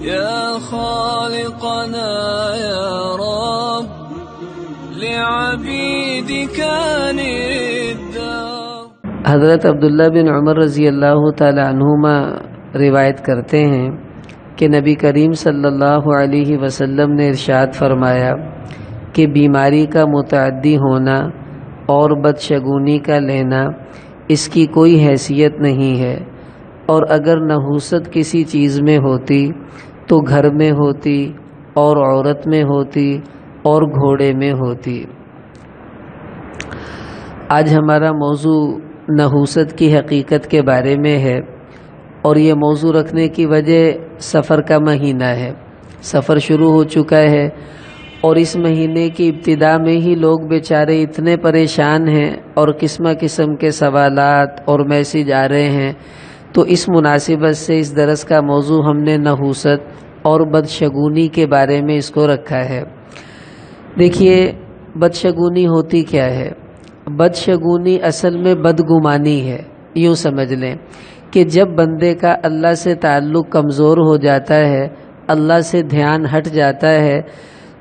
يا خالقنا يا رب لعبيدك ندا. حضرت عبداللہ بن عمر رضی اللہ تعالی عنہما روایت کرتے ہیں کہ نبی کریم صلی اللہ علیہ وسلم نے ارشاد فرمایا کہ بیماری کا متعدی ہونا اور بدشگونی کا لینا اس کی کوئی حیثیت نہیں ہے، اور اگر نحوست کسی چیز میں ہوتی تو گھر میں ہوتی اور عورت میں ہوتی اور گھوڑے میں ہوتی۔ آج ہمارا موضوع نحوست کی حقیقت کے بارے میں ہے، اور یہ موضوع رکھنے کی وجہ سفر کا مہینہ ہے۔ سفر شروع ہو چکا ہے اور اس مہینے کی ابتدا میں ہی لوگ بیچارے اتنے پریشان ہیں اور قسم قسم کے سوالات اور میسیج آ رہے ہیں۔ تو اس مناسبت سے اس درس کا موضوع ہم نے نحوست اور بدشگونی کے بارے میں اس کو رکھا ہے۔ دیکھیے، بدشگونی ہوتی کیا ہے؟ بدشگونی اصل میں بدگمانی ہے۔ یوں سمجھ لیں کہ جب بندے کا اللہ سے تعلق کمزور ہو جاتا ہے، اللہ سے دھیان ہٹ جاتا ہے،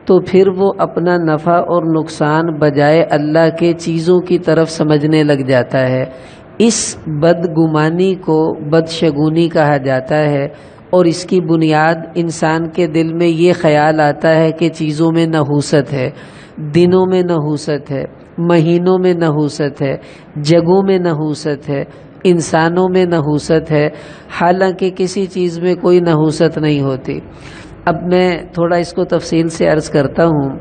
تو پھر وہ اپنا نفع اور نقصان بجائے اللہ کے چیزوں کی طرف سمجھنے لگ جاتا ہے۔ اس بدگمانی کو بدشگونی کہا جاتا ہے، اور اس کی بنیاد انسان کے دل میں یہ خیال آتا ہے کہ چیزوں میں نحوست ہے، دنوں میں نحوست ہے، مہینوں میں نحوست ہے، جگہوں میں نحوست ہے، انسانوں میں نحوست ہے، حالانکہ کسی چیز میں کوئی نحوست نہیں ہوتی۔ اب میں تھوڑا اس کو تفصیل سے عرض کرتا ہوں۔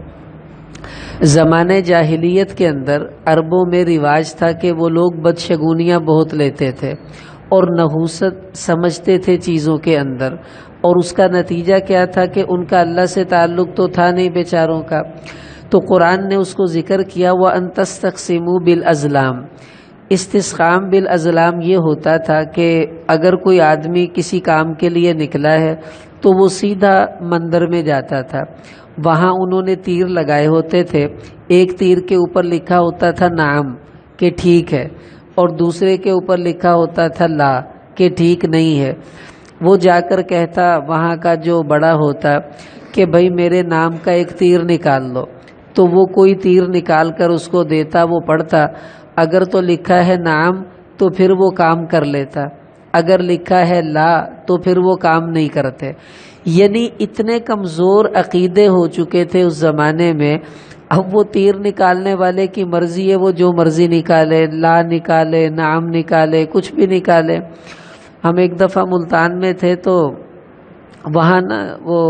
زمانے جاہلیت کے اندر عربوں میں رواج تھا کہ وہ لوگ بدشگونیاں بہت لیتے تھے اور نحوست سمجھتے تھے چیزوں کے اندر، اور اس کا نتیجہ کیا تھا کہ ان کا اللہ سے تعلق تو تھا نہیں بیچاروں کا۔ تو قرآن نے اس کو ذکر کیا وَأَن تَسْتَقْسِمُوا بِالْأَزْلَامِ۔ استسقام بالازلام یہ ہوتا تھا کہ اگر کوئی آدمی کسی کام کے لیے نکلا ہے تو وہ سیدھا مندر میں جاتا تھا۔ وہاں انہوں نے تیر لگائے ہوتے تھے، ایک تیر کے اوپر لکھا ہوتا تھا نعم کہ ٹھیک ہے، اور دوسرے کے اوپر لکھا ہوتا تھا لا کہ ٹھیک نہیں ہے۔ وہ جا کر کہتا وہاں کا جو بڑا ہوتا کہ بھائی میرے نام کا ایک تیر نکال لو، تو وہ کوئی تیر نکال کر اس کو دیتا، وہ پڑھتا، اگر تو لکھا ہے نعم تو پھر وہ کام کر لیتا، اگر لکھا ہے لا تو پھر وہ کام نہیں کرتے۔ یعنی اتنے کمزور عقیدے ہو چکے تھے اس زمانے میں۔ اب وہ تیر نکالنے والے کی مرضی ہے، وہ جو مرضی نکالے، لا نکالے، نعم نکالے، کچھ بھی نکالے۔ ہم ایک دفعہ ملتان میں تھے تو وہاں نا وہ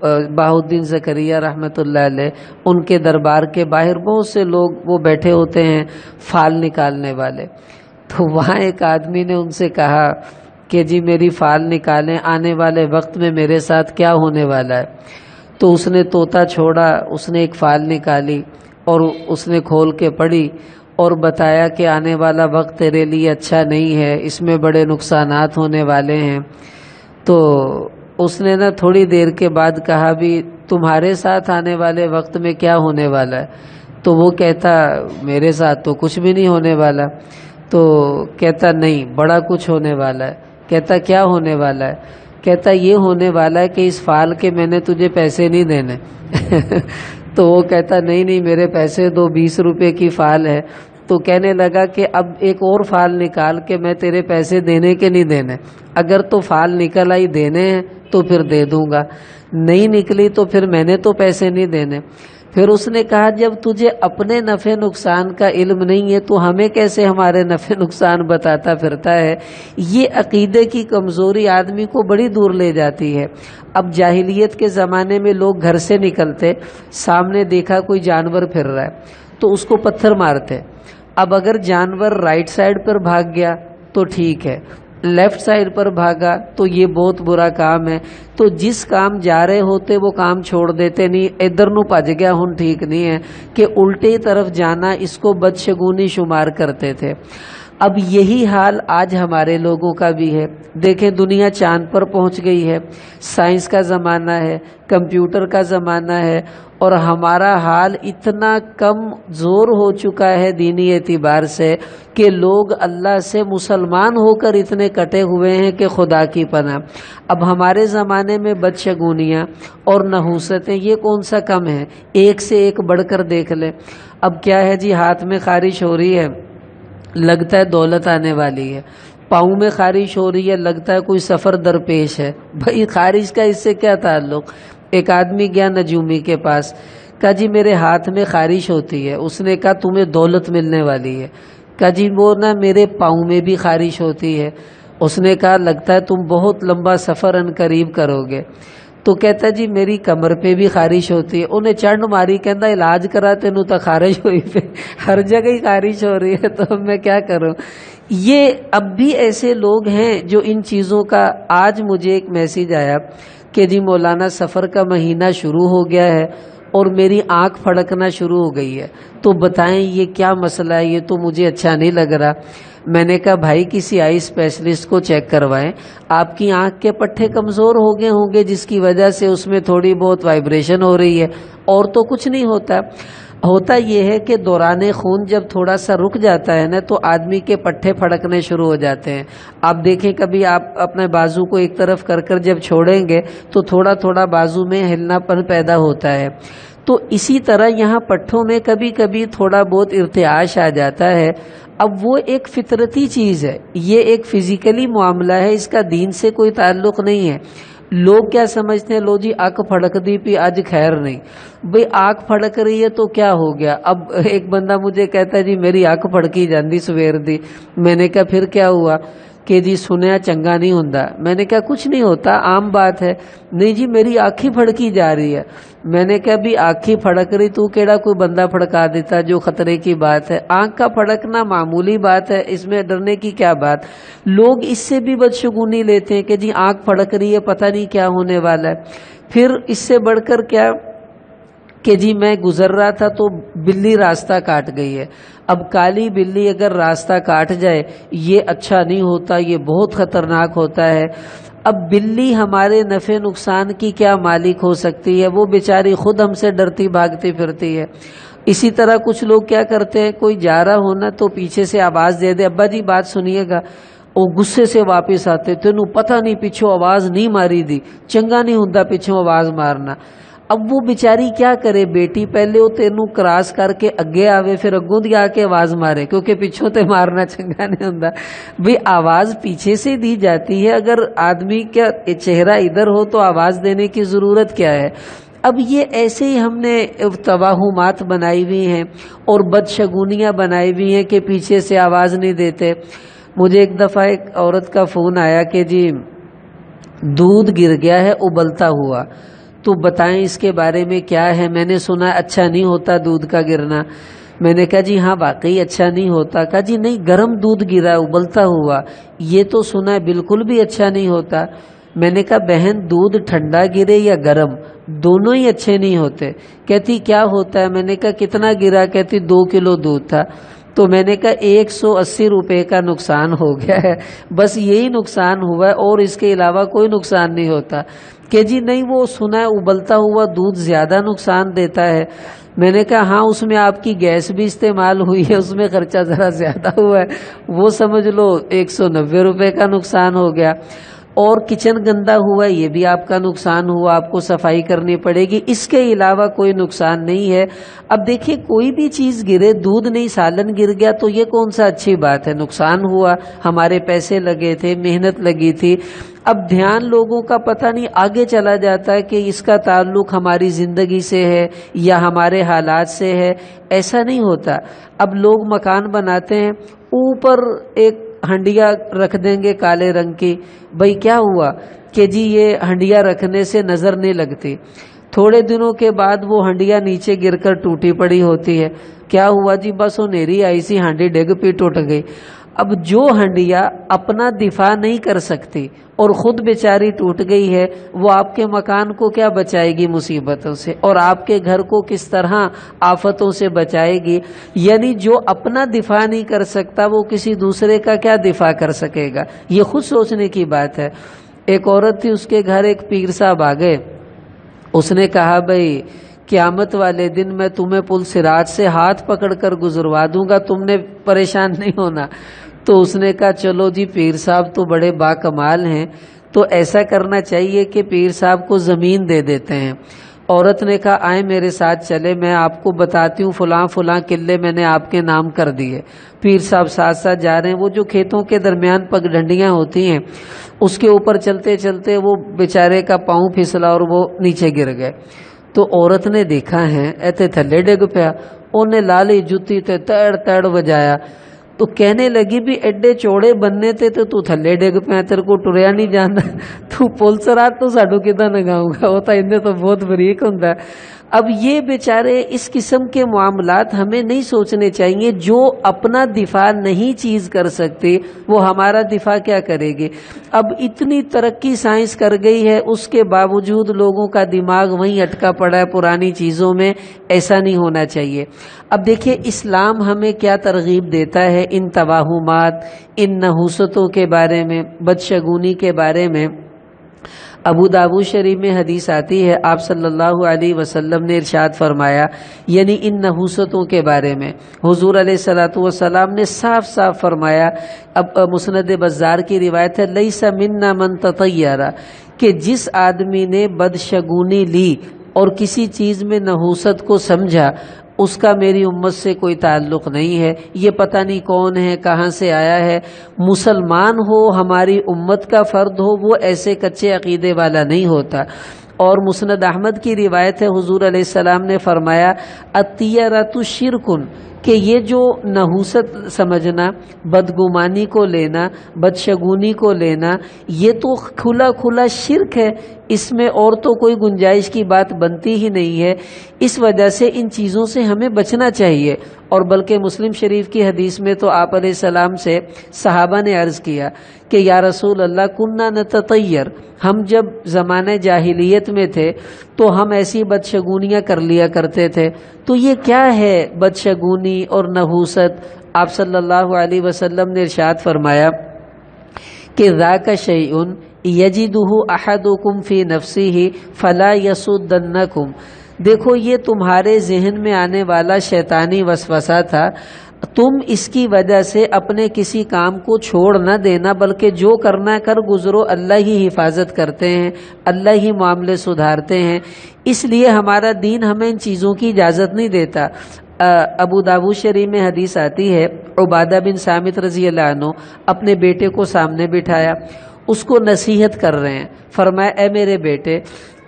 بہاؤالدین زکریا رحمۃ اللہ علیہ، ان کے دربار کے باہر بہت سے لوگ وہ بیٹھے ہوتے ہیں فال نکالنے والے۔ تو وہاں ایک آدمی نے ان سے کہا کہ جی میری فال نکالیں، آنے والے وقت میں میرے ساتھ کیا ہونے والا ہے۔ تو اس نے طوطا چھوڑا، اس نے ایک فال نکالی اور اس نے کھول کے پڑھی اور بتایا کہ آنے والا وقت تیرے لیے اچھا نہیں ہے، اس میں بڑے نقصانات ہونے والے ہیں۔ تو اس نے نا تھوڑی دیر کے بعد کہا بھی تمہارے ساتھ آنے والے وقت میں کیا ہونے والا ہے؟ تو وہ کہتا میرے ساتھ تو کچھ بھی نہیں ہونے والا۔ تو کہتا نہیں، بڑا کچھ ہونے والا ہے۔ کہتا کیا ہونے والا ہے؟ کہتا یہ ہونے والا ہے کہ اس فال کے میں نے تجھے پیسے نہیں دینے۔ تو وہ کہتا نہیں میرے پیسے دو، 20 روپے کی فال ہے۔ تو کہنے لگا کہ اب ایک اور فال نکال کے میں تیرے پیسے دینے کے نہیں دینے، اگر تو فال نکل آئی دینے ہیں تو پھر دے دوں گا، نہیں نکلی تو پھر میں نے تو پیسے نہیں دینے۔ پھر اس نے کہا جب تجھے اپنے نفع نقصان کا علم نہیں ہے تو ہمیں کیسے ہمارے نفع نقصان بتاتا پھرتا ہے؟ یہ عقیدے کی کمزوری آدمی کو بڑی دور لے جاتی ہے۔ اب جاہلیت کے زمانے میں لوگ گھر سے نکلتے، سامنے دیکھا کوئی جانور پھر رہا ہے تو اس کو پتھر مارتے۔ اب اگر جانور رائٹ سائڈ پر بھاگ گیا تو ٹھیک ہے، لیفٹ سائڈ پر بھاگا تو یہ بہت برا کام ہے۔ تو جس کام جا رہے ہوتے وہ کام چھوڑ دیتے، نہیں ادھر نو بھج گیا ہن ٹھیک نہیں ہے، کہ الٹی طرف جانا اس کو بدشگونی شمار کرتے تھے۔ اب یہی حال آج ہمارے لوگوں کا بھی ہے. دیکھیں دنیا چاند پر پہنچ گئی ہے، سائنس کا زمانہ ہے، کمپیوٹر کا زمانہ ہے، اور ہمارا حال اتنا کم زور ہو چکا ہے دینی اعتبار سے کہ لوگ اللہ سے مسلمان ہو کر اتنے کٹے ہوئے ہیں کہ خدا کی پناہ. اب ہمارے زمانے میں بدشگونیاں اور نحوستیں یہ کون سا کم ہے؟ ایک سے ایک بڑھ کر دیکھ لیں. اب کیا ہے جی، ہاتھ میں خارش ہو رہی ہے، لگتا ہے دولت آنے والی ہے. پاؤں میں خارش ہو رہی ہے، لگتا ہے کوئی سفر درپیش ہے. بھائی خارش کا اس سے کیا تعلق؟ ایک آدمی گیا نجومی کے پاس، کہا جی میرے ہاتھ میں خارش ہوتی ہے. اس نے کہا تمہیں دولت ملنے والی ہے. کہا جی وہ نا میرے پاؤں میں بھی خارش ہوتی ہے. اس نے کہا لگتا ہے تم بہت لمبا سفر ان قریب کرو گے. تو کہتا جی میری کمر پہ بھی خارش ہوتی ہے. انہیں چنڈ ماری، کہتا علاج کرا تینوں تو خارش ہوئی پہ، ہر جگہ ہی خارش ہو رہی ہے، تو میں کیا کروں؟ یہ اب بھی ایسے لوگ ہیں جو ان چیزوں کا. آج مجھے ایک میسیج آیا کہ جی مولانا سفر کا مہینہ شروع ہو گیا ہے اور میری آنکھ پھڑکنا شروع ہو گئی ہے، تو بتائیں یہ کیا مسئلہ ہے؟ یہ تو مجھے اچھا نہیں لگ رہا. میں نے کہا بھائی کسی آئی اسپیشلسٹ کو چیک کروائیں، آپ کی آنکھ کے پٹھے کمزور ہو گئے ہوں گے جس کی وجہ سے اس میں تھوڑی بہت وائبریشن ہو رہی ہے، اور تو کچھ نہیں ہوتا. ہوتا یہ ہے کہ دوران خون جب تھوڑا سا رک جاتا ہے نا تو آدمی کے پٹھے پھڑکنے شروع ہو جاتے ہیں. آپ دیکھیں کبھی آپ اپنے بازو کو ایک طرف کر کر جب چھوڑیں گے تو تھوڑا تھوڑا بازو میں ہلنا پن پیدا ہوتا ہے. تو اسی طرح یہاں پٹھوں میں کبھی کبھی تھوڑا بہت ارتعاش آ جاتا ہے. اب وہ ایک فطرتی چیز ہے، یہ ایک فزیکلی معاملہ ہے، اس کا دین سے کوئی تعلق نہیں ہے. لوگ کیا سمجھتے ہیں؟ لو جی آنکھ پھڑک دی پی آج خیر نہیں. بھئی آنکھ پھڑک رہی ہے تو کیا ہو گیا؟ اب ایک بندہ مجھے کہتا ہے جی میری آنکھ پھڑکی جاندی سویر دی. میں نے کہا پھر کیا ہوا؟ کہ جی سنیا چنگا نہیں ہوندا. میں نے کہا کچھ نہیں ہوتا، عام بات ہے. نہیں جی میری آنکھ ہی پھڑکی جا رہی ہے. میں نے کہا بھی آنکھ ہی پھڑک رہی تو کیڑا کوئی بندہ پھڑکا دیتا جو خطرے کی بات ہے؟ آنکھ کا پھڑکنا معمولی بات ہے، اس میں ڈرنے کی کیا بات؟ لوگ اس سے بھی بدشگونی لیتے ہیں کہ جی آنکھ پھڑک رہی ہے پتہ نہیں کیا ہونے والا ہے. پھر اس سے بڑھ کر کیا کہ جی میں گزر رہا تھا تو بلی راستہ کاٹ گئی ہے. اب کالی بلی اگر راستہ کاٹ جائے یہ اچھا نہیں ہوتا، یہ بہت خطرناک ہوتا ہے. اب بلی ہمارے نفع نقصان کی کیا مالک ہو سکتی ہے؟ وہ بیچاری خود ہم سے ڈرتی بھاگتی پھرتی ہے. اسی طرح کچھ لوگ کیا کرتے ہیں، کوئی جا رہا ہونا تو پیچھے سے آواز دے دے، ابا جی بات سنیے گا. وہ غصے سے واپس آتے، تینوں پتہ نہیں پیچھوں آواز نہیں ماری دی، چنگا نہیں ہوندا پیچھوں آواز مارنا. اب وہ بیچاری کیا کرے؟ بیٹی پہلے وہ تینوں کراس کر کے اگے آوے پھر اگوں دی آ کے آواز مارے، کیونکہ پیچھوں تے مارنا چنگا نہیں ہوندا. بھئی آواز پیچھے سے دی جاتی ہے، اگر آدمی کا چہرہ ادھر ہو تو آواز دینے کی ضرورت کیا ہے؟ اب یہ ایسے ہی ہم نے توہمات بنائی ہوئی ہیں اور بدشگونیاں بنائی ہوئی ہیں کہ پیچھے سے آواز نہیں دیتے. مجھے ایک دفعہ ایک عورت کا فون آیا کہ جی دودھ گر گیا ہے ابلتا ہوا، تو بتائیں اس کے بارے میں کیا ہے؟ میں نے سنا اچھا نہیں ہوتا دودھ کا گرنا. میں نے کہا جی ہاں واقعی اچھا نہیں ہوتا. کہا جی نہیں گرم دودھ گرا ابلتا ہوا یہ تو سنا ہے بالکل بھی اچھا نہیں ہوتا. میں نے کہا بہن دودھ ٹھنڈا گرے یا گرم دونوں ہی اچھے نہیں ہوتے. کہتی کیا ہوتا ہے؟ میں نے کہا کتنا گرا؟ کہتی 2 کلو دودھ تھا. تو میں نے کہا 180 روپے کا نقصان ہو گیا ہے، بس یہی نقصان ہوا ہے اور اس کے علاوہ کوئی نقصان نہیں ہوتا. کہ جی نہیں وہ سنا ہے ابلتا ہوا دودھ زیادہ نقصان دیتا ہے. میں نے کہا ہاں اس میں آپ کی گیس بھی استعمال ہوئی ہے، اس میں خرچہ ذرا زیادہ ہوا ہے، وہ سمجھ لو 190 روپے کا نقصان ہو گیا. اور کچن گندا ہوا یہ بھی آپ کا نقصان ہوا، آپ کو صفائی کرنی پڑے گی، اس کے علاوہ کوئی نقصان نہیں ہے. اب دیکھیں کوئی بھی چیز گرے، دودھ نہیں سالن گر گیا تو یہ کون سا اچھی بات ہے؟ نقصان ہوا، ہمارے پیسے لگے تھے، محنت لگی تھی. اب دھیان لوگوں کا پتہ نہیں آگے چلا جاتا ہے کہ اس کا تعلق ہماری زندگی سے ہے یا ہمارے حالات سے ہے. ایسا نہیں ہوتا. اب لوگ مکان بناتے ہیں اوپر ایک ہنڈیا رکھ دیں گے کالے رنگ کی. بھئی کیا ہوا؟ کہ جی یہ ہنڈیا رکھنے سے نظر نہیں لگتی. تھوڑے دنوں کے بعد وہ ہنڈیا نیچے گر کر ٹوٹی پڑی ہوتی ہے. کیا ہوا جی؟ بس وہ نیری آئی سی ہانڈی ڈگ پی ٹوٹ گئی. اب جو ہنڈیا اپنا دفاع نہیں کر سکتی اور خود بیچاری ٹوٹ گئی ہے، وہ آپ کے مکان کو کیا بچائے گی مصیبتوں سے، اور آپ کے گھر کو کس طرح آفتوں سے بچائے گی؟ یعنی جو اپنا دفاع نہیں کر سکتا وہ کسی دوسرے کا کیا دفاع کر سکے گا؟ یہ خود سوچنے کی بات ہے۔ ایک عورت تھی، اس کے گھر ایک پیر صاحب آ گئے، اس نے کہا بھائی قیامت والے دن میں تمہیں پل صراط سے ہاتھ پکڑ کر گزروا دوں گا، تم نے پریشان نہیں ہونا۔ تو اس نے کہا چلو جی، پیر صاحب تو بڑے با کمال ہیں، تو ایسا کرنا چاہیے کہ پیر صاحب کو زمین دے دیتے ہیں۔ عورت نے کہا آئیں میرے ساتھ چلے، میں آپ کو بتاتی ہوں فلاں فلاں قلعے میں نے آپ کے نام کر دیے۔ پیر صاحب ساتھ ساتھ جا رہے ہیں، وہ جو کھیتوں کے درمیان پگ ڈنڈیاں ہوتی ہیں اس کے اوپر چلتے چلتے وہ بیچارے کا پاؤں پھسلا اور وہ نیچے گر گئے۔ تو عورت نے دیکھا ہے ایتے تھلے ڈگ پیا، انہیں لالی جتی تے تڑ تڑ بجایا، تو کہنے لگی بھی ایڈے چوڑے بننے تے تو تھلے ڈگ پیا، تیرے کو ٹریا نہیں جانا، تو پل صراط تو ساڈو کداں لگاؤں گا، وہ تو اندے تو بہت بریک ہوندا ہے۔ اب یہ بیچارے اس قسم کے معاملات ہمیں نہیں سوچنے چاہیے۔ جو اپنا دفاع نہیں چیز کر سکتے وہ ہمارا دفاع کیا کرے گی؟ اب اتنی ترقی سائنس کر گئی ہے، اس کے باوجود لوگوں کا دماغ وہیں اٹکا پڑا ہے پرانی چیزوں میں۔ ایسا نہیں ہونا چاہیے۔ اب دیکھیں اسلام ہمیں کیا ترغیب دیتا ہے ان توہمات، ان نحوستوں کے بارے میں، بدشگونی کے بارے میں۔ ابو داؤد شریف میں حدیث آتی ہے، آپ صلی اللہ علیہ وسلم نے ارشاد فرمایا، یعنی ان نحوستوں کے بارے میں حضور علیہ الصلوۃ والسلام نے صاف صاف فرمایا۔ اب مسند بزار کی روایت ہے، لیس منا من تطیر، کہ جس آدمی نے بدشگونی لی اور کسی چیز میں نحوست کو سمجھا، اس کا میری امت سے کوئی تعلق نہیں ہے۔ یہ پتہ نہیں کون ہے، کہاں سے آیا ہے، مسلمان ہو، ہماری امت کا فرد ہو، وہ ایسے کچے عقیدے والا نہیں ہوتا۔ اور مسند احمد کی روایت ہے، حضور علیہ السلام نے فرمایا الطیرۃ شرکن، کہ یہ جو نحوست سمجھنا، بدگمانی کو لینا، بدشگونی کو لینا، یہ تو کھلا کھلا شرک ہے، اس میں اور تو کوئی گنجائش کی بات بنتی ہی نہیں ہے۔ اس وجہ سے ان چیزوں سے ہمیں بچنا چاہیے۔ اور بلکہ مسلم شریف کی حدیث میں تو آپ علیہ السلام سے صحابہ نے عرض کیا کہ یا رسول اللہ کننا نتطیر، ہم جب زمانہ جاہلیت میں تھے تو ہم ایسی بدشگونیاں کر لیا کرتے تھے، تو یہ کیا ہے بدشگونی اور نحوست؟ آپ صلی اللہ علیہ وسلم نے ارشاد فرمایا کہ ذاک شیء یجدہ احدکم فی نفسہ فلا یصدنکم، دیکھو یہ تمہارے ذہن میں آنے والا شیطانی وسوسہ تھا، تم اس کی وجہ سے اپنے کسی کام کو چھوڑ نہ دینا، بلکہ جو کرنا کر گزرو، اللہ ہی حفاظت کرتے ہیں، اللہ ہی معاملے سدھارتے ہیں۔ اس لیے ہمارا دین ہمیں ان چیزوں کی اجازت نہیں دیتا۔ ابو داؤد شریف میں حدیث آتی ہے، عبادہ بن صامت رضی اللہ عنہ اپنے بیٹے کو سامنے بٹھایا، اس کو نصیحت کر رہے ہیں، فرمایا اے میرے بیٹے،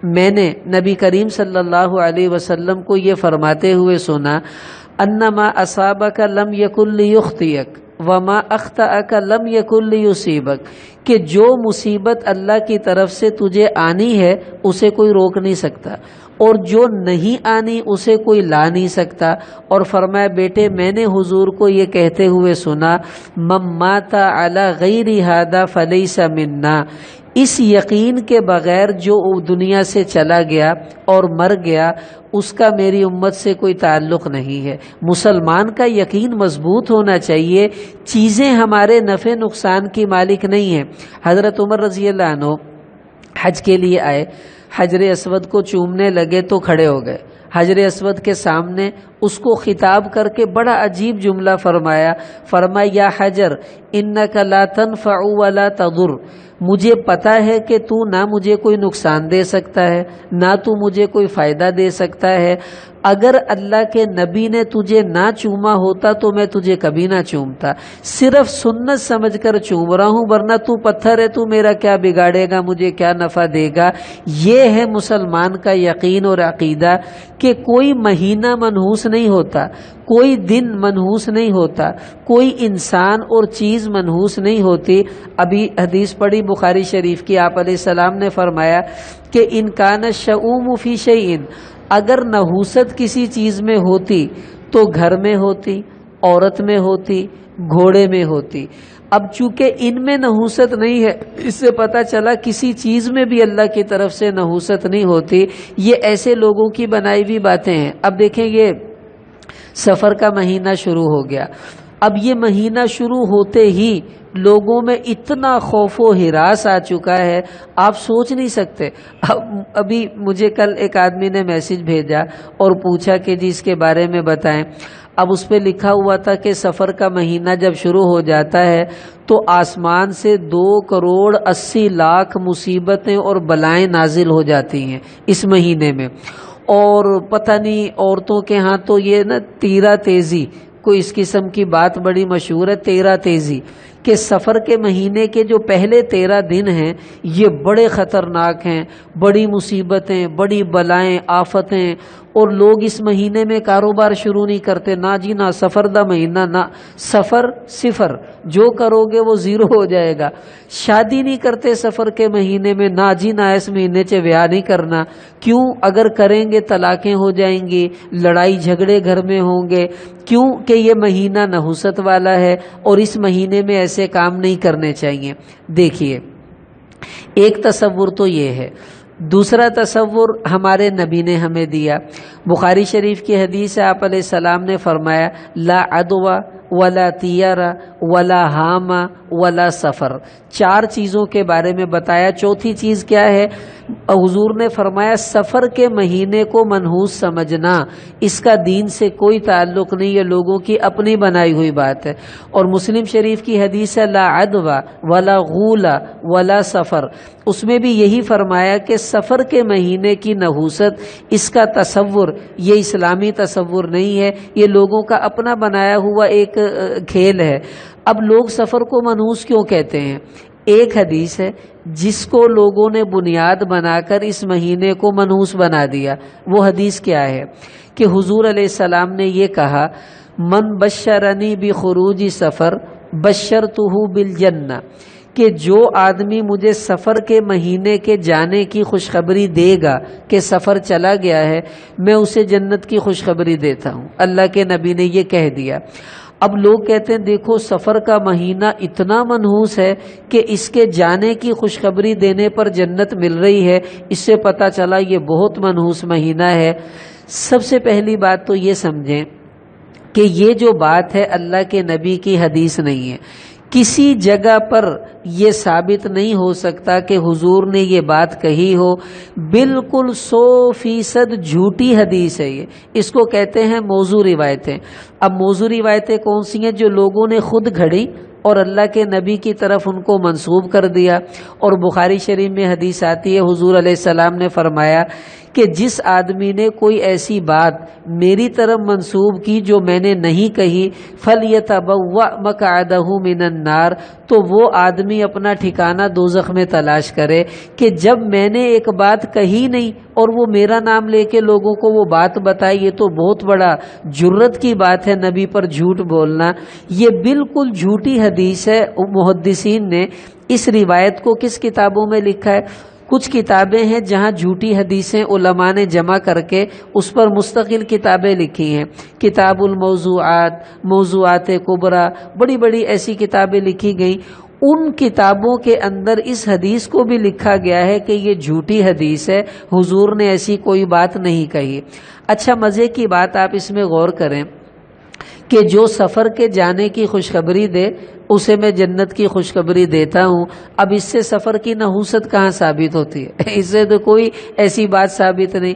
میں نے نبی کریم صلی اللہ علیہ وسلم کو یہ فرماتے ہوئے سنا، انما اصابک لم یکن لیخطئک وما اخطأک لم یکن لیصیبک، کہ جو مصیبت اللہ کی طرف سے تجھے آنی ہے اسے کوئی روک نہیں سکتا، اور جو نہیں آنی اسے کوئی لا نہیں سکتا۔ اور فرمایا بیٹے میں نے حضور کو یہ کہتے ہوئے سنا، من مات علی غیر ھذا فلیس منا، اس یقین کے بغیر جو دنیا سے چلا گیا اور مر گیا اس کا میری امت سے کوئی تعلق نہیں ہے۔ مسلمان کا یقین مضبوط ہونا چاہیے، چیزیں ہمارے نفع نقصان کی مالک نہیں ہیں۔ حضرت عمر رضی اللہ عنہ حج کے لیے آئے، حجر اسود کو چومنے لگے تو کھڑے ہو گئے، حجر اسود کے سامنے اس کو خطاب کر کے بڑا عجیب جملہ فرمایا، فرمایا یا حجر انک لا تنفع ولا تضر، مجھے پتہ ہے کہ تو نہ مجھے کوئی نقصان دے سکتا ہے نہ تو مجھے کوئی فائدہ دے سکتا ہے، اگر اللہ کے نبی نے تجھے نہ چوما ہوتا تو میں تجھے کبھی نہ چومتا، صرف سنت سمجھ کر چوم رہا ہوں، ورنہ تو پتھر ہے، تو میرا کیا بگاڑے گا، مجھے کیا نفع دے گا۔ یہ ہے مسلمان کا یقین اور عقیدہ کہ کوئی مہینہ منحوس نہیں ہوتا، کوئی دن منحوس نہیں ہوتا، کوئی انسان اور چیز منحوس نہیں ہوتی۔ ابھی حدیث پڑھی بخاری شریف کی، آپ علیہ السلام نے فرمایا کہ ان کان الشؤم فی شیء، اگر نحوست کسی چیز میں ہوتی تو گھر میں ہوتی، عورت میں ہوتی، گھوڑے میں ہوتی۔ اب چونکہ ان میں نحوست نہیں ہے، اس سے پتہ چلا کسی چیز میں بھی اللہ کی طرف سے نحوست نہیں ہوتی۔ یہ ایسے لوگوں کی بنائی ہوئی باتیں ہیں۔ اب دیکھیں، یہ سفر کا مہینہ شروع ہو گیا۔ اب یہ مہینہ شروع ہوتے ہی لوگوں میں اتنا خوف و ہراس آ چکا ہے، آپ سوچ نہیں سکتے۔ ابھی مجھے کل ایک آدمی نے میسج بھیجا اور پوچھا کہ جی اس کے بارے میں بتائیں۔ اب اس پہ لکھا ہوا تھا کہ سفر کا مہینہ جب شروع ہو جاتا ہے تو آسمان سے 2,80,00,000 مصیبتیں اور بلائیں نازل ہو جاتی ہیں اس مہینے میں۔ اور پتہ نہیں، عورتوں کے ہاں تو یہ نا تیرہ تیزی، کوئی اس قسم کی بات بڑی مشہور ہے، تیرہ تیزی، کہ سفر کے مہینے کے جو پہلے 13 دن ہیں یہ بڑے خطرناک ہیں، بڑی مصیبتیں، بڑی بلائیں، آفتیں، اور لوگ اس مہینے میں کاروبار شروع نہیں کرتے۔ نہ جی نہ، سفر دا مہینہ نہ، سفر صفر، جو کرو گے وہ زیرو ہو جائے گا۔ شادی نہیں کرتے سفر کے مہینے میں، نہ جی نہ، اس مہینے سے بیاہ نہیں کرنا۔ کیوں؟ اگر کریں گے طلاقیں ہو جائیں گی، لڑائی جھگڑے گھر میں ہوں گے۔ کیوں کہ یہ مہینہ نحوست والا ہے اور اس مہینے میں ایسے کام نہیں کرنے چاہیے۔ دیکھیے، ایک تصور تو یہ ہے۔ دوسرا تصور ہمارے نبی نے ہمیں دیا۔ بخاری شریف کی حدیث ہے، آپ علیہ السلام نے فرمایا لا عدوہ ولا طیرہ ولا ہامہ ولا سفر۔ 4 چیزوں کے بارے میں بتایا۔ چوتھی چیز کیا ہے؟ حضور نے فرمایا سفر کے مہینے کو منحوس سمجھنا، اس کا دین سے کوئی تعلق نہیں، یہ لوگوں کی اپنی بنائی ہوئی بات ہے۔ اور مسلم شریف کی حدیث ہے لا عدوہ ولا غولہ ولا سفر، اس میں بھی یہی فرمایا کہ سفر کے مہینے کی نحوست، اس کا تصور یہ اسلامی تصور نہیں ہے، یہ لوگوں کا اپنا بنایا ہوا ایک کھیل ہے۔ اب لوگ سفر کو منحوس کیوں کہتے ہیں؟ ایک حدیث ہے جس کو لوگوں نے بنیاد بنا کر اس مہینے کو منحوس بنا دیا۔ وہ حدیث کیا ہے کہ حضور علیہ السلام نے یہ کہا من بشرنی بخروج سفر بشرتہ بالجنہ، کہ جو آدمی مجھے سفر کے مہینے کے جانے کی خوشخبری دے گا کہ سفر چلا گیا ہے، میں اسے جنت کی خوشخبری دیتا ہوں۔ اللہ کے نبی نے یہ کہہ دیا۔ اب لوگ کہتے ہیں دیکھو سفر کا مہینہ اتنا منحوس ہے کہ اس کے جانے کی خوشخبری دینے پر جنت مل رہی ہے، اس سے پتہ چلا یہ بہت منحوس مہینہ ہے۔ سب سے پہلی بات تو یہ سمجھیں کہ یہ جو بات ہے اللہ کے نبی کی حدیث نہیں ہے۔ کسی جگہ پر یہ ثابت نہیں ہو سکتا کہ حضور نے یہ بات کہی ہو، بالکل 100% جھوٹی حدیث ہے یہ۔ اس کو کہتے ہیں موضوع روایتیں۔ اب موضوع روایتیں کون سی ہیں؟ جو لوگوں نے خود گھڑی اور اللہ کے نبی کی طرف ان کو منسوب کر دیا۔ اور بخاری شریف میں حدیث آتی ہے، حضور علیہ السلام نے فرمایا کہ جس آدمی نے کوئی ایسی بات میری طرف منسوب کی جو میں نے نہیں کہی فَلْيَتَبَوَّأْ مَقْعَدَهُ مِنَ النَّارِ، تو وہ آدمی اپنا ٹھکانہ دوزخ میں تلاش کرے۔ کہ جب میں نے ایک بات کہی نہیں اور وہ میرا نام لے کے لوگوں کو وہ بات بتائی، یہ تو بہت بڑا جرت کی بات ہے نبی پر جھوٹ بولنا۔ یہ بالکل جھوٹی حدیث ہے۔ محدثین نے اس روایت کو کس کتابوں میں لکھا ہے؟ کچھ کتابیں ہیں جہاں جھوٹی حدیثیں علماء نے جمع کر کے اس پر مستقل کتابیں لکھی ہیں۔ کتاب الموضوعات، موضوعات کبریٰ، بڑی بڑی ایسی کتابیں لکھی گئیں۔ ان کتابوں کے اندر اس حدیث کو بھی لکھا گیا ہے کہ یہ جھوٹی حدیث ہے، حضور نے ایسی کوئی بات نہیں کہی۔ اچھا، مزے کی بات آپ اس میں غور کریں کہ جو سفر کے جانے کی خوشخبری دے اسے میں جنت کی خوشخبری دیتا ہوں۔ اب اس سے سفر کی نحوست کہاں ثابت ہوتی ہے؟ اس سے تو کوئی ایسی بات ثابت نہیں۔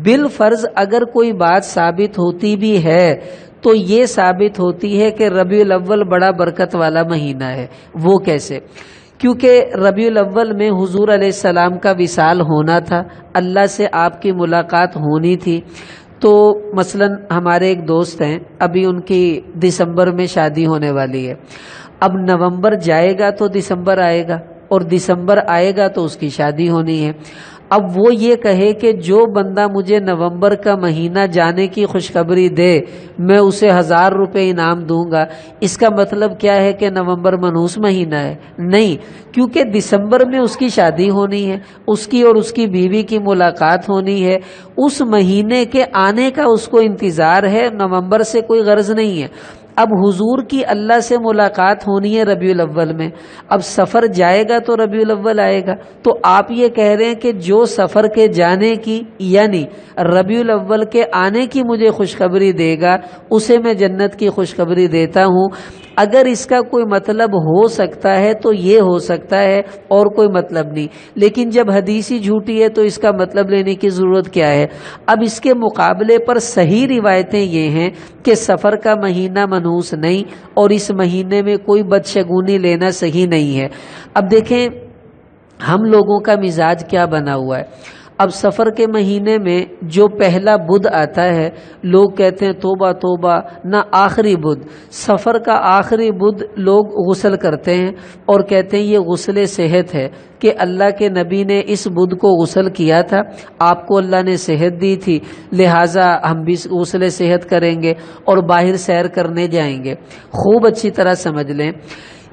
بالفرض اگر کوئی بات ثابت ہوتی بھی ہے تو یہ ثابت ہوتی ہے کہ ربیع الاول بڑا برکت والا مہینہ ہے۔ وہ کیسے؟ کیونکہ ربیع الاول میں حضور علیہ السلام کا وصال ہونا تھا، اللہ سے آپ کی ملاقات ہونی تھی۔ تو مثلا ہمارے ایک دوست ہیں، ابھی ان کی دسمبر میں شادی ہونے والی ہے۔ اب نومبر جائے گا تو دسمبر آئے گا، اور دسمبر آئے گا تو اس کی شادی ہونی ہے۔ اب وہ یہ کہے کہ جو بندہ مجھے نومبر کا مہینہ جانے کی خوشخبری دے میں اسے 1000 روپے انعام دوں گا، اس کا مطلب کیا ہے کہ نومبر منحوس مہینہ ہے؟ نہیں، کیونکہ دسمبر میں اس کی شادی ہونی ہے، اس کی اور اس کی بیوی کی ملاقات ہونی ہے، اس مہینے کے آنے کا اس کو انتظار ہے، نومبر سے کوئی غرض نہیں ہے۔ اب حضور کی اللہ سے ملاقات ہونی ہے ربیع الاول میں، اب سفر جائے گا تو ربیع الاول آئے گا، تو آپ یہ کہہ رہے ہیں کہ جو سفر کے جانے کی یعنی ربیع الاول کے آنے کی مجھے خوشخبری دے گا اسے میں جنت کی خوشخبری دیتا ہوں۔ اگر اس کا کوئی مطلب ہو سکتا ہے تو یہ ہو سکتا ہے، اور کوئی مطلب نہیں، لیکن جب حدیث ہی جھوٹی ہے تو اس کا مطلب لینے کی ضرورت کیا ہے؟ اب اس کے مقابلے پر صحیح روایتیں یہ ہیں کہ سفر کا مہینہ منحوس نہیں، اور اس مہینے میں کوئی بدشگونی لینا صحیح نہیں ہے۔ اب دیکھیں ہم لوگوں کا مزاج کیا بنا ہوا ہے۔ اب سفر کے مہینے میں جو پہلا بدھ آتا ہے لوگ کہتے ہیں توبہ توبہ، نہ آخری بدھ، سفر کا آخری بدھ لوگ غسل کرتے ہیں اور کہتے ہیں یہ غسل صحت ہے کہ اللہ کے نبی نے اس بدھ کو غسل کیا تھا، آپ کو اللہ نے صحت دی تھی، لہٰذا ہم بھی غسل صحت کریں گے اور باہر سیر کرنے جائیں گے۔ خوب اچھی طرح سمجھ لیں،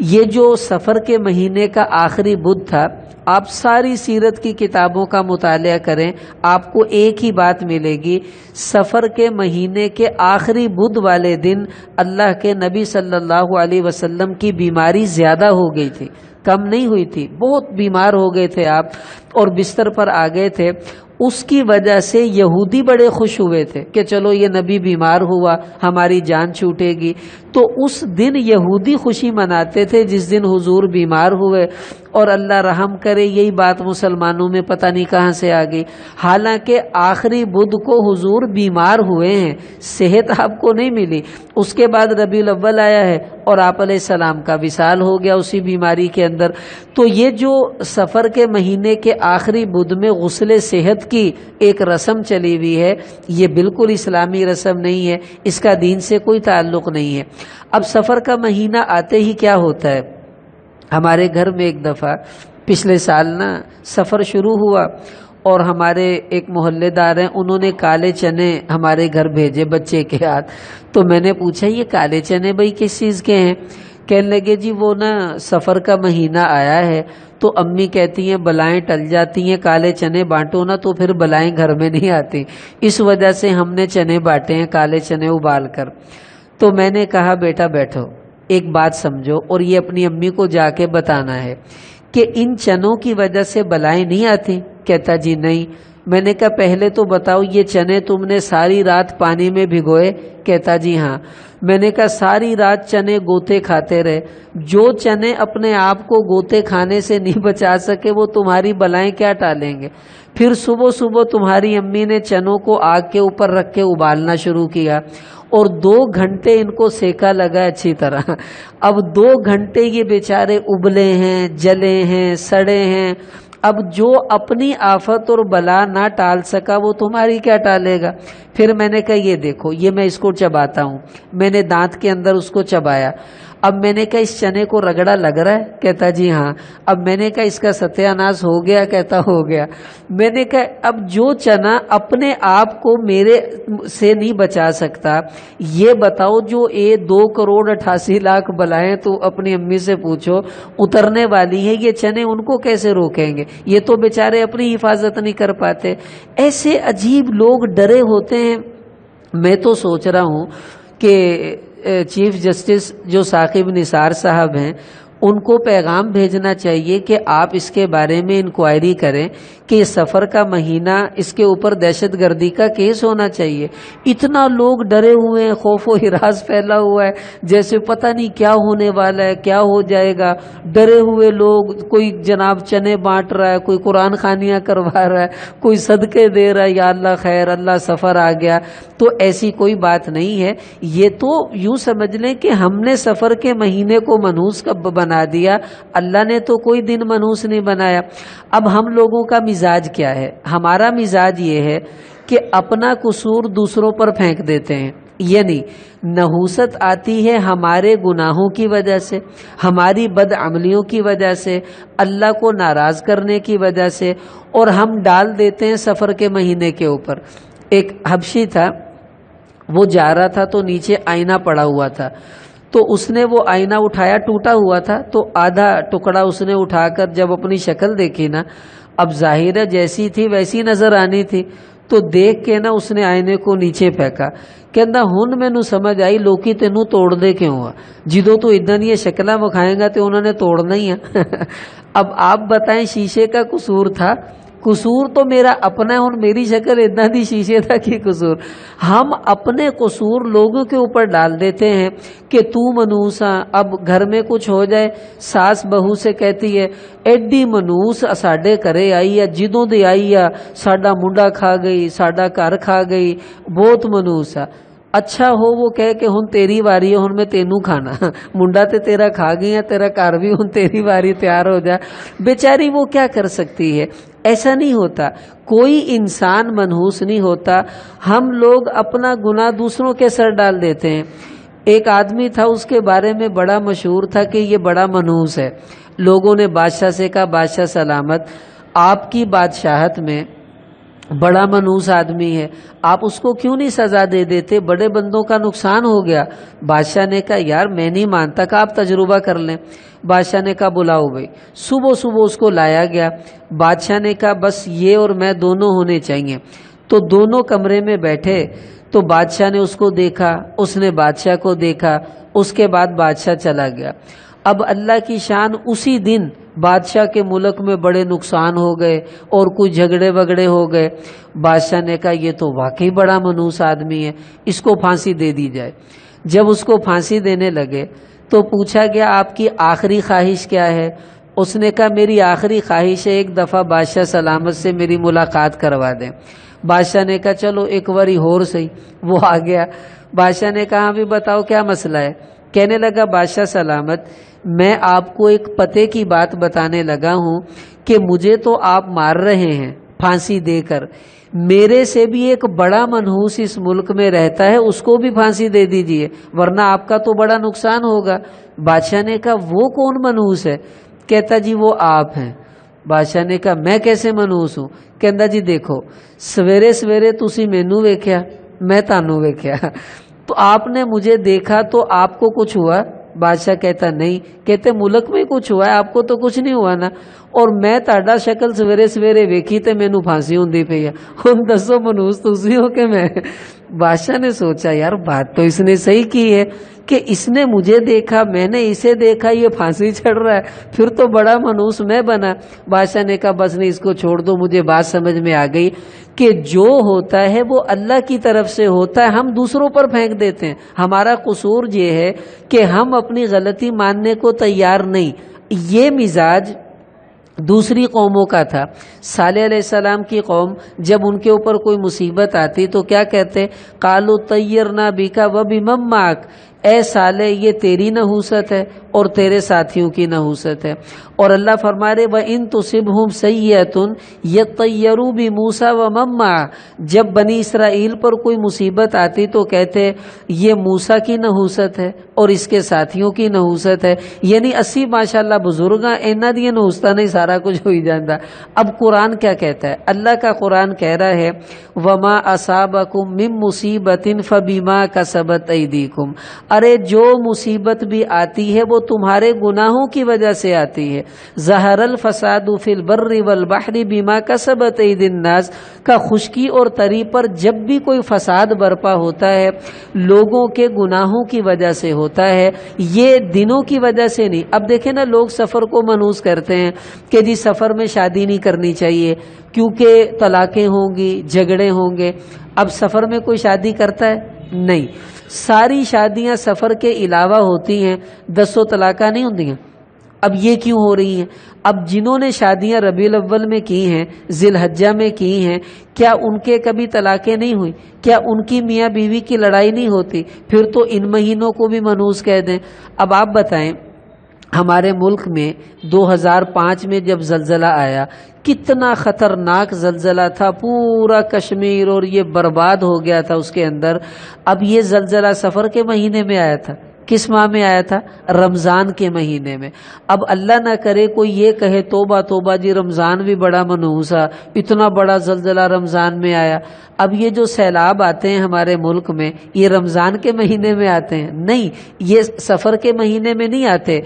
یہ جو سفر کے مہینے کا آخری بدھ تھا، آپ ساری سیرت کی کتابوں کا مطالعہ کریں، آپ کو ایک ہی بات ملے گی، سفر کے مہینے کے آخری بدھ والے دن اللہ کے نبی صلی اللہ علیہ وسلم کی بیماری زیادہ ہو گئی تھی، کم نہیں ہوئی تھی، بہت بیمار ہو گئے تھے آپ اور بستر پر آ گئے تھے۔ اس کی وجہ سے یہودی بڑے خوش ہوئے تھے کہ چلو یہ نبی بیمار ہوا، ہماری جان چھوٹے گی، تو اس دن یہودی خوشی مناتے تھے جس دن حضور بیمار ہوئے، اور اللہ رحم کرے یہی بات مسلمانوں میں پتہ نہیں کہاں سے آ گئی، حالانکہ آخری بدھ کو حضور بیمار ہوئے ہیں، صحت آپ کو نہیں ملی، اس کے بعد ربیع الاول آیا ہے اور آپ علیہ السلام کا وصال ہو گیا اسی بیماری کے اندر۔ تو یہ جو سفر کے مہینے کے آخری بدھ میں غسل صحت کی ایک رسم چلی ہوئی ہے، یہ بالکل اسلامی رسم نہیں ہے، اس کا دین سے کوئی تعلق نہیں ہے۔ اب سفر کا مہینہ آتے ہی کیا ہوتا ہے، ہمارے گھر میں ایک دفعہ پچھلے سال سفر شروع ہوا اور ہمارے ایک محلے دار ہیں، انہوں نے کالے چنے ہمارے گھر بھیجے بچے کے ہاتھ، تو میں نے پوچھا یہ کالے چنے بھائی کس چیز کے ہیں؟ کہنے لگے جی وہ سفر کا مہینہ آیا ہے تو امی کہتی ہیں بلائیں ٹل جاتی ہیں، کالے چنے بانٹو نا تو پھر بلائیں گھر میں نہیں آتی، اس وجہ سے ہم نے چنے بانٹے ہیں، کالے چنے ابال کر۔ تو میں نے کہا بیٹا بیٹھو، ایک بات سمجھو اور یہ اپنی امی کو جا کے بتانا ہے کہ ان چنوں کی وجہ سے بلائیں نہیں آتی؟ کہتا جی نہیں۔ میں نے کہا پہلے تو بتاؤ یہ چنے تم نے ساری رات پانی میں بھگوئے؟ کہتا جی ہاں۔ میں نے کہا ساری رات چنے گوتے کھاتے رہے، جو چنے اپنے آپ کو گوتے کھانے سے نہیں بچا سکے وہ تمہاری بلائیں کیا ٹالیں گے؟ پھر صبح صبح تمہاری امی نے چنوں کو آگ کے اوپر رکھ کے ابالنا شروع کیا اور 2 گھنٹے ان کو سیکا لگا اچھی طرح۔ اب 2 گھنٹے یہ بیچارے ابلے ہیں، جلے ہیں، سڑے ہیں۔ اب جو اپنی آفت اور بلا نہ ٹال سکا وہ تمہاری کیا ٹالے گا؟ پھر میں نے کہا یہ دیکھو، یہ میں اس کو چباتا ہوں، میں نے دانت کے اندر اس کو چبایا، اب میں نے کہا اس چنے کو رگڑا لگ رہا ہے؟ کہتا جی ہاں۔ اب میں نے کہا اس کا ستیہ ناش ہو گیا؟ کہتا ہو گیا۔ میں نے کہا اب جو چنا اپنے آپ کو میرے سے نہیں بچا سکتا، یہ بتاؤ جو 2,88,00,000 بلائیں تو اپنی امی سے پوچھو اترنے والی ہے، یہ چنے ان کو کیسے روکیں گے؟ یہ تو بیچارے اپنی حفاظت نہیں کر پاتے۔ ایسے عجیب لوگ ڈرے ہوتے ہیں۔ میں تو سوچ رہا ہوں کہ چیف جسٹس جو ثاقب نثار صاحب ہیں ان کو پیغام بھیجنا چاہیے کہ آپ اس کے بارے میں انکوائری کریں کہ یہ سفر کا مہینہ اس کے اوپر دہشت گردی کا کیس ہونا چاہیے۔ اتنا لوگ ڈرے ہوئے ہیں، خوف و ہراس پھیلا ہوا ہے، جیسے پتہ نہیں کیا ہونے والا ہے، کیا ہو جائے گا۔ ڈرے ہوئے لوگ، کوئی جناب چنے بانٹ رہا ہے، کوئی قرآن خوانیاں کروا رہا ہے، کوئی صدقے دے رہا ہے، یا اللہ خیر، اللہ سفر آ گیا۔ تو ایسی کوئی بات نہیں ہے، یہ تو یوں سمجھ لیں کہ ہم نے سفر کے مہینے کو منحوس کب بنا دیا، اللہ نے تو کوئی دن منحوس نہیں بنایا۔ اب ہم لوگوں کا مزاج کیا ہے؟ ہمارا مزاج یہ ہے کہ اپنا قصور دوسروں پر پھینک دیتے ہیں، یعنی نحوست آتی ہے ہمارے گناہوں کی وجہ سے، ہماری بدعملیوں کی وجہ سے، اللہ کو ناراض کرنے کی وجہ سے، اور ہم ڈال دیتے ہیں سفر کے مہینے کے اوپر۔ ایک حبشی تھا، وہ جا رہا تھا تو نیچے آئینہ پڑا ہوا تھا، تو اس نے وہ آئینہ اٹھایا، ٹوٹا ہوا تھا، تو آدھا ٹکڑا اس نے اٹھا کر جب اپنی شکل دیکھی نا، اب ظاہر ہے جیسی تھی ویسی نظر آنی تھی، تو دیکھ کے نا اس نے آئینے کو نیچے پھینکا, ਕਹਿੰਦਾ ਹੁਣ ਮੈਨੂੰ ਸਮਝ ਆਈ ਲੋਕੀ ਤੈਨੂੰ ਤੋੜਦੇ ਕਿਉਂ ਆ, ਜਦੋਂ ਤੂੰ ਇਦਾਂ ਦੀਆਂ ਸ਼ਕਲਾਂ ਵਿਖਾਏਗਾ ਤੇ ਉਹਨਾਂ ਨੇ ਤੋੜਨਾ ਹੀ ਆ. اب آپ بتائیں شیشے کا قصور تھا, قصور تو میرا اپنا ہے, ہن میری شکل اتنا دی شیشے تھا کہ قصور. ہم اپنے قصور لوگوں کے اوپر ڈال دیتے ہیں کہ تو منوسا. اب گھر میں کچھ ہو جائے, ساس بہو سے کہتی ہے ایڈی منوس ساڈے گھرے آئی ہے, جدوں دی آئی ہے ساڈا منڈا کھا گئی, ساڈا گھر کھا گئی, بہت منوس ہے. اچھا ہو وہ کہے کہ ہن تیری واری ہے, ہن میں تینوں کھانا, منڈا تے تیرا کھا گئی ہے, تیرا گھر بھی ہن تیری واری, تیار ہو جا. بیچاری وہ کیا کر سکتی ہے. ایسا نہیں ہوتا, کوئی انسان منحوس نہیں ہوتا. ہم لوگ اپنا گناہ دوسروں کے سر ڈال دیتے ہیں. ایک آدمی تھا, اس کے بارے میں بڑا مشہور تھا کہ یہ بڑا منحوس ہے. لوگوں نے بادشاہ سے کہا بادشاہ سلامت, آپ کی بادشاہت میں بڑا منحوس آدمی ہے, آپ اس کو کیوں نہیں سزا دے دیتے, بڑے بندوں کا نقصان ہو گیا. بادشاہ نے کہا یار میں نہیں مانتا, کہ آپ تجربہ کر لیں. بادشاہ نے کہا بلاؤ بھائی. صبح صبح اس کو لایا گیا. بادشاہ نے کہا بس یہ اور میں دونوں ہونے چاہیے. تو دونوں کمرے میں بیٹھے, تو بادشاہ نے اس کو دیکھا, اس نے بادشاہ کو دیکھا, اس کے بعد بادشاہ چلا گیا. اب اللہ کی شان, اسی دن بادشاہ کے ملک میں بڑے نقصان ہو گئے اور کچھ جھگڑے وگڑے ہو گئے. بادشاہ نے کہا یہ تو واقعی بڑا منحوس آدمی ہے, اس کو پھانسی دے دی جائے. جب اس کو پھانسی دینے لگے تو پوچھا گیا آپ کی آخری خواہش کیا ہے. اس نے کہا میری آخری خواہش ہے ایک دفعہ بادشاہ سلامت سے میری ملاقات کروا دیں. بادشاہ نے کہا چلو ایک باری اور صحیح. وہ آ گیا. بادشاہ نے کہا ابھی بتاؤ کیا مسئلہ ہے. کہنے لگا بادشاہ سلامت میں آپ کو ایک پتے کی بات بتانے لگا ہوں کہ مجھے تو آپ مار رہے ہیں پھانسی دے کر, میرے سے بھی ایک بڑا منحوس اس ملک میں رہتا ہے, اس کو بھی پھانسی دے دیجئے ورنہ آپ کا تو بڑا نقصان ہوگا. بادشاہ نے کہا وہ کون منحوس ہے. کہتا جی وہ آپ ہیں. بادشاہ نے کہا میں کیسے منحوس ہوں. کہتا جی دیکھو سویرے سویرے تسی مینوں ویکھیا, میں تانوں ویکھیا, تو آپ نے مجھے دیکھا تو آپ کو کچھ ہوا. بادشاہ کہتا نہیں. کہتے ملک میں کچھ ہوا ہے, آپ کو تو کچھ نہیں ہوا نا, اور میں تہاڈا شکل سویرے سویرے ویکھی تے مینوں پھانسی ہوندی پئی ہے, ہن دسو منحوس تسی ہو کہ میں. بادشاہ نے سوچا یار بات تو اس نے صحیح کی ہے کہ اس نے مجھے دیکھا, میں نے اسے دیکھا, یہ پھانسی چڑھ رہا ہے, پھر تو بڑا منحوس میں بنا. بادشاہ نے کہا بس نہیں اس کو چھوڑ دو, مجھے بات سمجھ میں آ گئی کہ جو ہوتا ہے وہ اللہ کی طرف سے ہوتا ہے, ہم دوسروں پر پھینک دیتے ہیں. ہمارا قصور یہ ہے کہ ہم اپنی غلطی ماننے کو تیار نہیں. یہ مزاج دوسری قوموں کا تھا. صالح علیہ السلام کی قوم جب ان کے اوپر کوئی مصیبت آتی تو کیا کہتے, قالوا طیرنا بک وبمن معک, اے صالح یہ تیری نحوست ہے اور تیرے ساتھیوں کی نحوست ہے. اور اللہ فرما رہے وَإِن تُصِبْهُمْ سَيِّئَةٌ يَطَّيَّرُوا بِمُوسَىٰ وَمَن مَّعَهُ, جب بنی اسرائیل پر کوئی مصیبت آتی تو کہتے یہ موسیٰ کی نحوست ہے اور اس کے ساتھیوں کی نحوست ہے. یعنی 80 ماشاءاللہ بزرگاں اینا دی نحوستہ نہیں سارا کچھ ہوئی جاندہ. اب قرآن کیا کہتا ہے, اللہ کا قرآن کہہ رہا ہے وَمَا أَصَابَكُم مِّن مُّصِيبَةٍ فَبِمَا كَسَبَتْ أَيْدِيكُمْ, ارے جو مصیبت بھی آتی ہے وہ تمہارے گناہوں کی وجہ سے آتی ہے. ظہر الفساد فی البر والبحر بما کسبت ایدی الناس, کا خشکی اور تری پر جب بھی کوئی فساد برپا ہوتا ہے لوگوں کے گناہوں کی وجہ سے ہوتا ہے, یہ دنوں کی وجہ سے نہیں. اب دیکھیں نا لوگ سفر کو منحوس کرتے ہیں کہ جی سفر میں شادی نہیں کرنی چاہیے کیونکہ طلاقیں ہوں گی, جھگڑے ہوں گے. اب سفر میں کوئی شادی کرتا ہے نہیں, ساری شادیاں سفر کے علاوہ ہوتی ہیں, 10 طلاقاں نہیں ہوتی ہیں. اب یہ کیوں ہو رہی ہیں؟ اب جنہوں نے شادیاں ربیع الاول میں کی ہیں, ذی الحجہ میں کی ہیں, کیا ان کے کبھی طلاقیں نہیں ہوئی؟ کیا ان کی میاں بیوی کی لڑائی نہیں ہوتی؟ پھر تو ان مہینوں کو بھی منحوس کہہ دیں. اب آپ بتائیں ہمارے ملک میں 2005 میں جب زلزلہ آیا کتنا خطرناک زلزلہ تھا, پورا کشمیر اور یہ برباد ہو گیا تھا اس کے اندر. اب یہ زلزلہ سفر کے مہینے میں آیا تھا, کس ماہ میں آیا تھا؟ رمضان کے مہینے میں. اب اللہ نہ کرے کوئی یہ کہے توبہ توبہ جی رمضان بھی بڑا منحوسا, اتنا بڑا زلزلہ رمضان میں آیا. اب یہ جو سیلاب آتے ہیں ہمارے ملک میں یہ رمضان کے مہینے میں آتے ہیں؟ نہیں, یہ سفر کے مہینے میں نہیں آتے.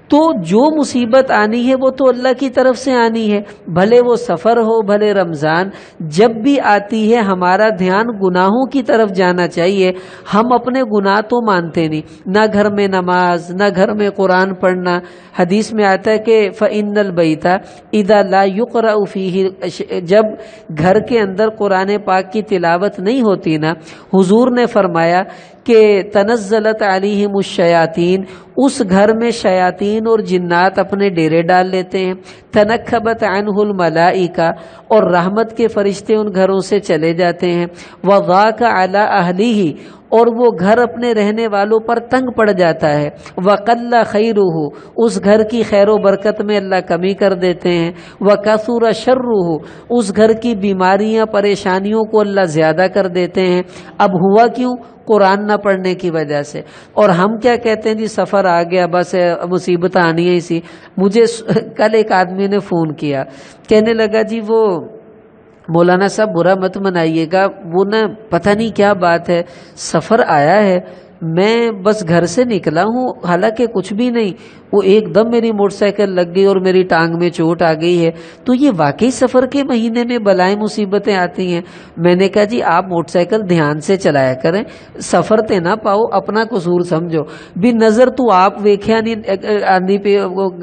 تو جو مصیبت آنی ہے وہ تو اللہ کی طرف سے آنی ہے، بھلے وہ سفر ہو بھلے رمضان، جب بھی آتی ہے ہمارا دھیان گناہوں کی طرف جانا چاہیے۔ ہم اپنے گناہ تو مانتے نہیں، نہ گھر میں نماز، نہ گھر میں قرآن پڑھنا۔ حدیث میں آتا ہے کہ فَإِنَّ الْبَيْتَ إِذَا لَا يُقْرَأُ فِيهِ، جب گھر کے اندر قرآن پاک کی تلاوت نہیں ہوتی نا، حضور نے فرمایا کہ تنزلت علیہم الشیاطین، اس گھر میں شیاطین اور جنات اپنے ڈیرے ڈال لیتے ہیں۔ تنکبت عنہ الملائکہ، اور رحمت کے فرشتے ان گھروں سے چلے جاتے ہیں۔ وضاق علی اہلہ، اور وہ گھر اپنے رہنے والوں پر تنگ پڑ جاتا ہے۔ وقل خیرہ، اس گھر کی خیر و برکت میں اللہ کمی کر دیتے ہیں۔ وکثر شرہ، اس گھر کی بیماریاں پریشانیوں کو اللہ زیادہ کر دیتے ہیں۔ اب ہوا کیوں؟ قرآن نہ پڑھنے کی وجہ سے۔ اور ہم کیا کہتے ہیں جی سفر آ گیا، بس مصیبت آنی ہے اسی۔ مجھے کل ایک آدمی نے فون کیا، کہنے لگا جی وہ مولانا صاحب برا مت منائیے گا، وہ نا پتہ نہیں کیا بات ہے، سفر آیا ہے، میں بس گھر سے نکلا ہوں، حالانکہ کچھ بھی نہیں، وہ ایک دم میری موٹر سائیکل لگ گئی اور میری ٹانگ میں چوٹ آ گئی ہے۔ تو یہ واقعی سفر کے مہینے میں بلائیں مصیبتیں آتی ہیں؟ میں نے کہا جی آپ موٹر سائیکل دھیان سے چلایا کریں، سفر تے نہ پاؤ، اپنا قصور سمجھو بھی، نظر تو آپ ویکھیا نہیں آندھی پہ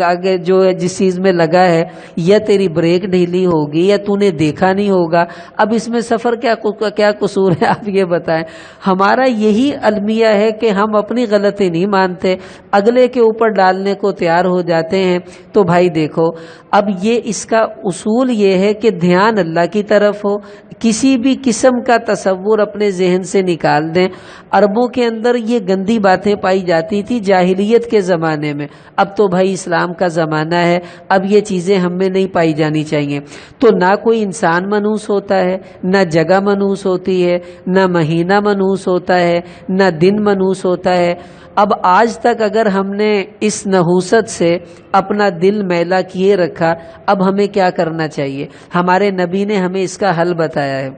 آگے جو ہے جس چیز میں لگا ہے، یا تیری بریک ڈھیلی ہوگی یا تو نے دیکھا نہیں ہوگا، اب اس میں سفر کیا قصور ہے آپ یہ بتائیں۔ ہمارا یہی المیہ ہے کہ ہم اپنی غلطی نہیں مانتے، اگلے کے اوپر ڈالنے کو تیار ہو جاتے ہیں۔ تو بھائی دیکھو، اب یہ اس کا اصول یہ ہے کہ دھیان اللہ کی طرف ہو، کسی بھی قسم کا تصور اپنے ذہن سے نکال دیں۔ عربوں کے اندر یہ گندی باتیں پائی جاتی تھی جاہلیت کے زمانے میں، اب تو بھائی اسلام کا زمانہ ہے، اب یہ چیزیں ہم میں نہیں پائی جانی چاہیے۔ تو نہ کوئی انسان منحوس ہوتا ہے، نہ جگہ منحوس ہوتی ہے، نہ مہینہ منحوس ہوتا ہے، نہ دن منحوس ہوتا ہے۔ اب آج تک اگر ہم نے اس نحوست سے اپنا دل میلا کیے رکھا، اب ہمیں کیا کرنا چاہیے؟ ہمارے نبی نے ہمیں اس کا حل بتایا ہے۔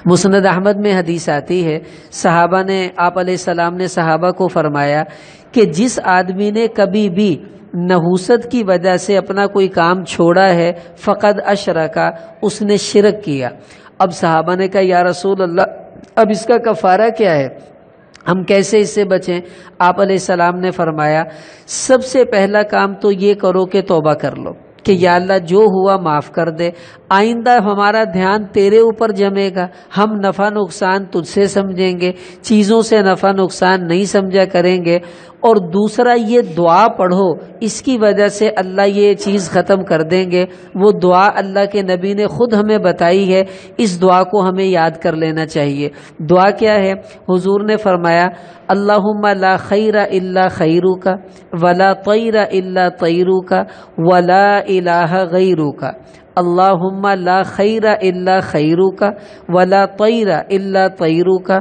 مسند احمد میں حدیث آتی ہے، صحابہ نے، آپ علیہ السلام نے صحابہ کو فرمایا کہ جس آدمی نے کبھی بھی نحوست کی وجہ سے اپنا کوئی کام چھوڑا ہے، فقد اشرکا، اس نے شرک کیا۔ اب صحابہ نے کہا یا رسول اللہ اب اس کا کفارہ کیا ہے، ہم کیسے اس سے بچیں؟ آپ علیہ السلام نے فرمایا سب سے پہلا کام تو یہ کرو کہ توبہ کر لو کہ یا اللہ جو ہوا معاف کر دے، آئندہ ہمارا دھیان تیرے اوپر جمے گا، ہم نفع نقصان تجھ سے سمجھیں گے، چیزوں سے نفع نقصان نہیں سمجھا کریں گے۔ اور دوسرا یہ دعا پڑھو، اس کی وجہ سے اللہ یہ چیز ختم کر دیں گے۔ وہ دعا اللہ کے نبی نے خود ہمیں بتائی ہے، اس دعا کو ہمیں یاد کر لینا چاہیے۔ دعا کیا ہے؟ حضور نے فرمایا اللہم لا خیر الا خیرک ولا طیر الا طیرک ولا الہ غیرک، اللہم لا خیر الا خیرک ولا طیر الا طیرک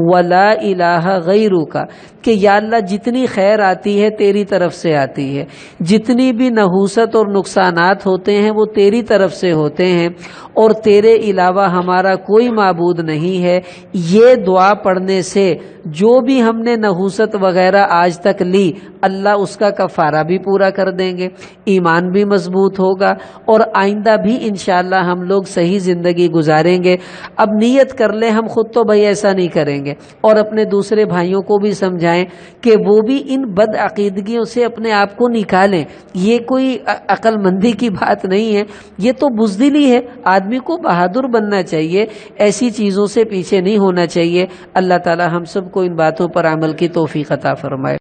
ولا الہ غیرک، کہ یا اللہ جتنی خیر آتی ہے تیری طرف سے آتی ہے، جتنی بھی نحوست اور نقصانات ہوتے ہیں وہ تیری طرف سے ہوتے ہیں، اور تیرے علاوہ ہمارا کوئی معبود نہیں ہے۔ یہ دعا پڑھنے سے جو بھی ہم نے نحوست وغیرہ آج تک لی، اللہ اس کا کفارہ بھی پورا کر دیں گے، ایمان بھی مضبوط ہوگا، اور آئندہ بھی انشاءاللہ ہم لوگ صحیح زندگی گزاریں گے۔ اب نیت کر لیں، ہم خود تو بھائی ایسا نہیں کریں گے، اور اپنے دوسرے بھائیوں کو بھی سمجھائیں کہ وہ بھی ان بد عقیدگیوں سے اپنے آپ کو نکالیں۔ یہ کوئی عقل مندی کی بات نہیں ہے، یہ تو بزدلی ہے۔ آدمی کو بہادر بننا چاہیے، ایسی چیزوں سے پیچھے نہیں ہونا چاہیے۔ اللہ تعالی ہم سب کو ان باتوں پر عمل کی توفیق عطا فرمائے۔